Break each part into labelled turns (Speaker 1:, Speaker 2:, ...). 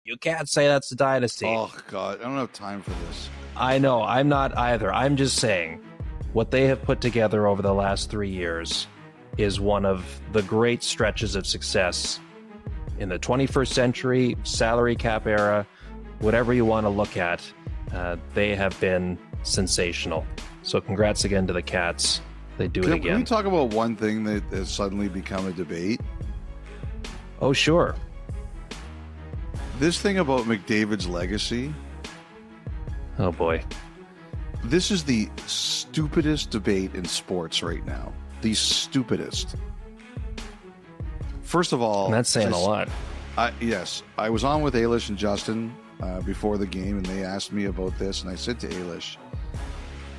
Speaker 1: You can't say that's a dynasty.
Speaker 2: Oh, God. I don't have time for this.
Speaker 1: I know. I'm not either. I'm just saying what they have put together over the last 3 years is one of the great stretches of success in the 21st century, salary cap era, whatever you want to look at. They have been sensational. So congrats again to the Cats. They do it again.
Speaker 2: Can we talk about one thing that has suddenly become a debate?
Speaker 1: Oh, sure.
Speaker 2: This thing about McDavid's legacy.
Speaker 1: Oh, boy.
Speaker 2: This is the stupidest debate in sports right now. The stupidest. First of all...
Speaker 1: And that's saying a lot.
Speaker 2: Yes. I was on with Ailish and Justin before the game, and they asked me about this, and I said to Ailish,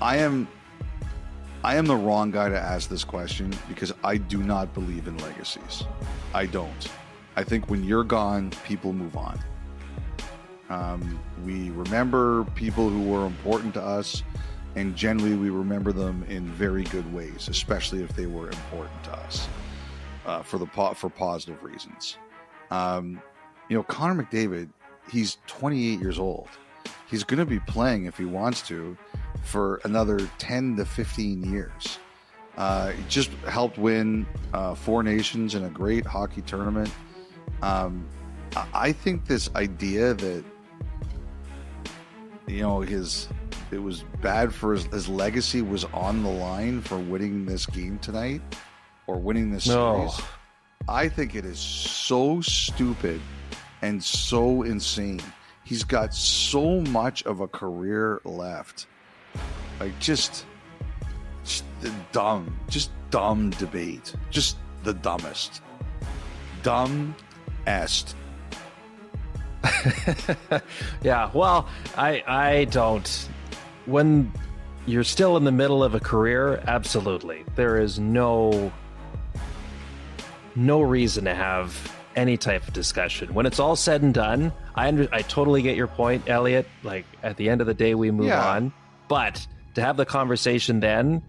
Speaker 2: I am the wrong guy to ask this question because I do not believe in legacies. I don't. I think when you're gone, people move on. We remember people who were important to us, and generally we remember them in very good ways, especially if they were important to us for positive reasons. Connor McDavid, he's 28 years old. He's going to be playing, if he wants to, for another 10 to 15 years. He just helped win 4 nations in a great hockey tournament. I think this idea that it was bad for his legacy was on the line for winning this game tonight or winning this series. I think it is so stupid and so insane. He's got so much of a career left. Like just dumb debate. Just the dumbest. Dumb-est.
Speaker 1: Yeah, well, I don't. When you're still in the middle of a career, absolutely. There is no reason to have any type of discussion. When it's all said and done, I totally get your point, Elliotte. Like, at the end of the day, we move on. But to have the conversation then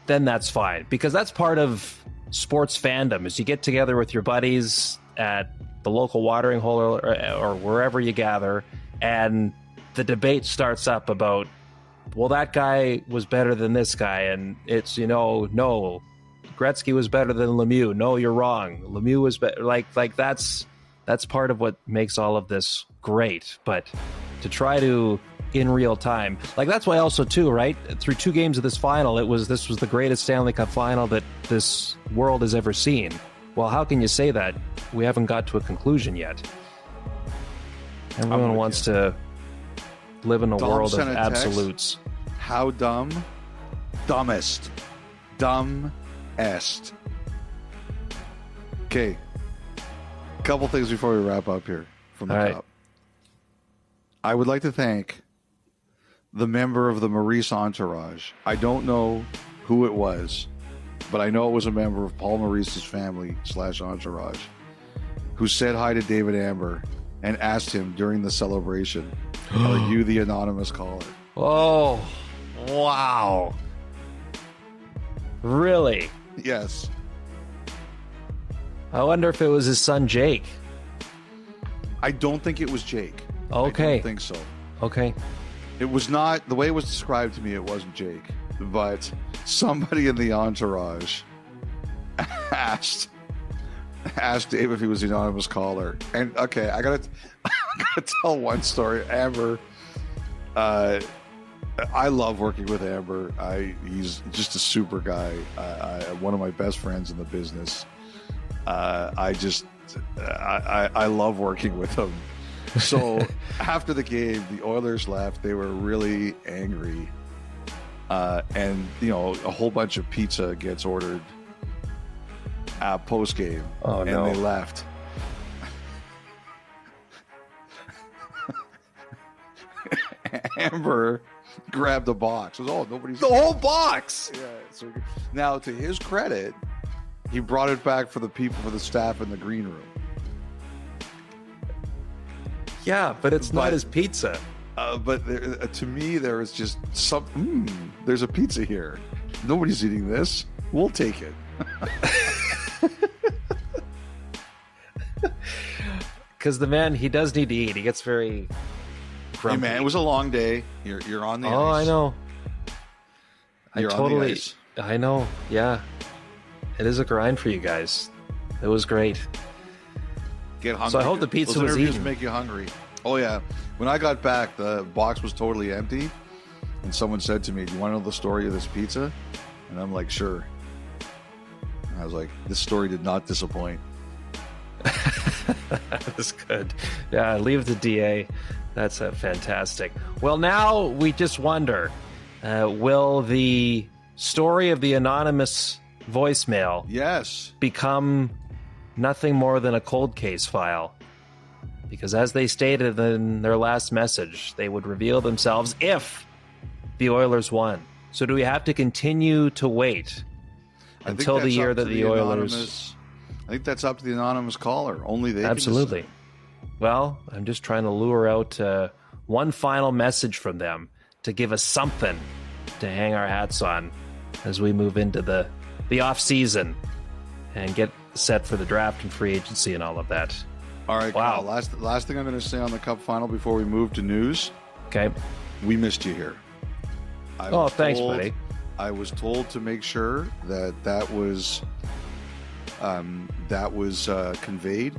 Speaker 1: that's fine. Because that's part of sports fandom, is you get together with your buddies at the local watering hole or wherever you gather, and the debate starts up about, well, that guy was better than this guy, and it's, no, Gretzky was better than Lemieux. No, you're wrong. Lemieux was better. Like that's part of what makes all of this great. But to try to, in real time, like that's why also too, right? Through 2 games of this final, this was the greatest Stanley Cup final that this world has ever seen. Well, how can you say that? We haven't got to a conclusion yet. Everyone wants to live in a world of absolutes.
Speaker 2: How dumb? Dumbest. Dumb-est. Okay. A couple things before we wrap up here from the Cup. I would like to thank the member of the Maurice entourage. I don't know who it was, but I know it was a member of Paul Maurice's family / entourage who said hi to David Amber and asked him during the celebration, are you the anonymous caller?
Speaker 1: Oh, wow. Really?
Speaker 2: Yes.
Speaker 1: I wonder if it was his son, Jake.
Speaker 2: I don't think it was Jake.
Speaker 1: Okay.
Speaker 2: I don't think so.
Speaker 1: Okay.
Speaker 2: It was not, the way it was described to me, it wasn't Jake, but somebody in the entourage asked Dave if he was the anonymous caller. And okay, I gotta tell one story. Amber, I love working with Amber. He's just a super guy. One of my best friends in the business. I love working with him. So after the game, the Oilers left. They were really angry, and a whole bunch of pizza gets ordered post game.
Speaker 1: Oh,
Speaker 2: and
Speaker 1: no.
Speaker 2: They left. Amber grabbed a box. It was, nobody's
Speaker 1: the whole box.
Speaker 2: Yeah. So now, to his credit, he brought it back for the staff in the green room.
Speaker 1: Yeah, but it's not his pizza.
Speaker 2: But to me, there is just there's a pizza here. Nobody's eating this. We'll take it.
Speaker 1: because the man, he does need to eat. He gets very grumpy.
Speaker 2: Hey man, it was a long day. You're on the ice.
Speaker 1: Oh, I know.
Speaker 2: You're on the ice.
Speaker 1: I know. Yeah, it is a grind for you guys. It was great.
Speaker 2: Get hungry.
Speaker 1: So I hope the pizza
Speaker 2: Those
Speaker 1: was
Speaker 2: interviews
Speaker 1: eaten.
Speaker 2: make you hungry. Oh yeah. When I got back, the box was totally empty, and someone said to me, "Do you want to know the story of this pizza?" And I'm like, "Sure." And I was like, "This story did not disappoint."
Speaker 1: That's good. Yeah, leave the DA. That's fantastic. Well, now we just wonder, will the story of the anonymous voicemail
Speaker 2: Yes.
Speaker 1: become nothing more than a cold case file? Because as they stated in their last message, they would reveal themselves if the Oilers won. So do we have to continue to wait until the year that the Oilers...
Speaker 2: I think that's up to the anonymous caller. Only they
Speaker 1: Absolutely.
Speaker 2: can decide.
Speaker 1: Well, I'm just trying to lure out one final message from them to give us something to hang our hats on as we move into the off season and get set for the draft and free agency and all of that.
Speaker 2: All right,
Speaker 1: Wow.
Speaker 2: Kyle, last thing I'm going to say on the Cup final before we move to news.
Speaker 1: Okay.
Speaker 2: We missed you here.
Speaker 1: Thanks, buddy.
Speaker 2: I was told to make sure that was conveyed.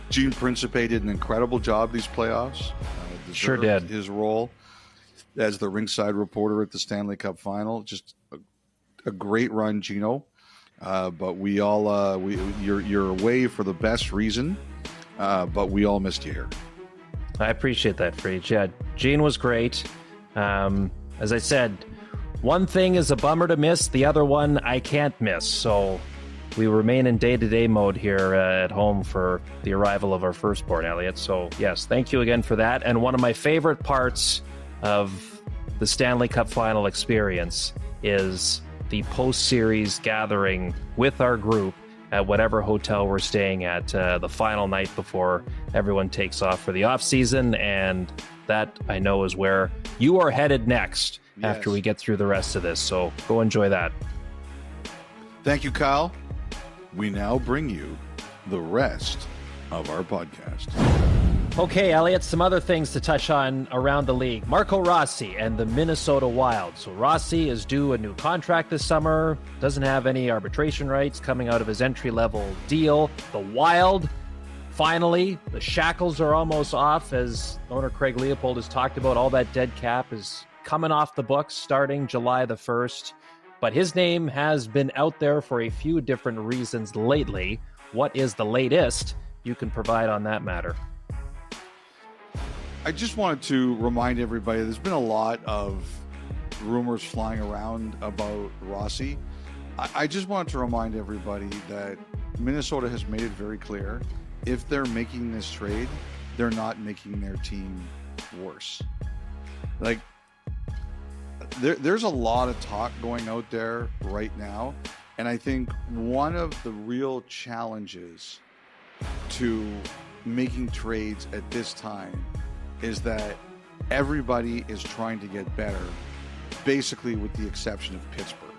Speaker 2: Gene Principe did an incredible job these playoffs.
Speaker 1: Sure did.
Speaker 2: His role as the ringside reporter at the Stanley Cup final. Just a great run, Gino. But we all you're away for the best reason. But we all missed you here.
Speaker 1: I appreciate that, Freach. Yeah, Gene was great. As I said, one thing is a bummer to miss, the other one I can't miss. So we remain in day-to-day mode here at home for the arrival of our firstborn, Elliotte. So yes, thank you again for that. And one of my favorite parts of the Stanley Cup final experience is the post-series gathering with our group at whatever hotel we're staying at the final night before everyone takes off for the off season. And that, I know, is where you are headed next after we get through the rest of this. So go enjoy that.
Speaker 2: Thank you, Kyle. We now bring you the rest of our podcast.
Speaker 1: Okay, Elliotte, some other things to touch on around the league. Marco Rossi and the Minnesota Wild. So Rossi is due a new contract this summer, doesn't have any arbitration rights coming out of his entry-level deal. The Wild, finally, the shackles are almost off, as owner Craig Leopold has talked about. All that dead cap is coming off the books starting July the 1st. But his name has been out there for a few different reasons lately. What is the latest you can provide on that matter?
Speaker 2: I just wanted to remind everybody, there's been a lot of rumors flying around about Rossi. I just wanted to remind everybody that Minnesota has made it very clear, if they're making this trade, they're not making their team worse. Like, there's a lot of talk going out there right now, and I think one of the real challenges to making trades at this time is that everybody is trying to get better, basically with the exception of Pittsburgh.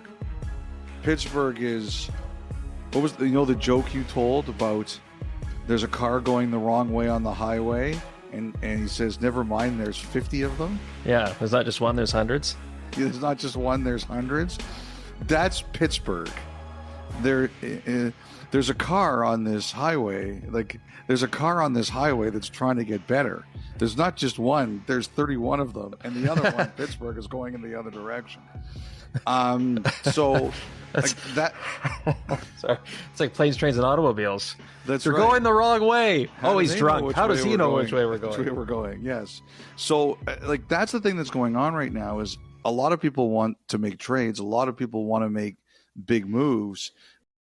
Speaker 2: Pittsburgh is, what was the joke you told about there's a car going the wrong way on the highway, and he says, never mind, there's 50 of them?
Speaker 1: Yeah, there's not just one, there's hundreds.
Speaker 2: There's not just one, there's hundreds. That's Pittsburgh. There's a car on this highway, there's a car on this highway that's trying to get better. There's not just one, there's 31 of them, and the other one, Pittsburgh, is going in the other direction. So like that.
Speaker 1: Sorry, it's like planes, trains, and automobiles.
Speaker 2: That's
Speaker 1: They're
Speaker 2: right.
Speaker 1: going the wrong way.
Speaker 2: How
Speaker 1: he's drunk. How does he know which way we're going?
Speaker 2: Which way we're going? Yes. So that's the thing that's going on right now is a lot of people want to make trades. A lot of people want to make big moves,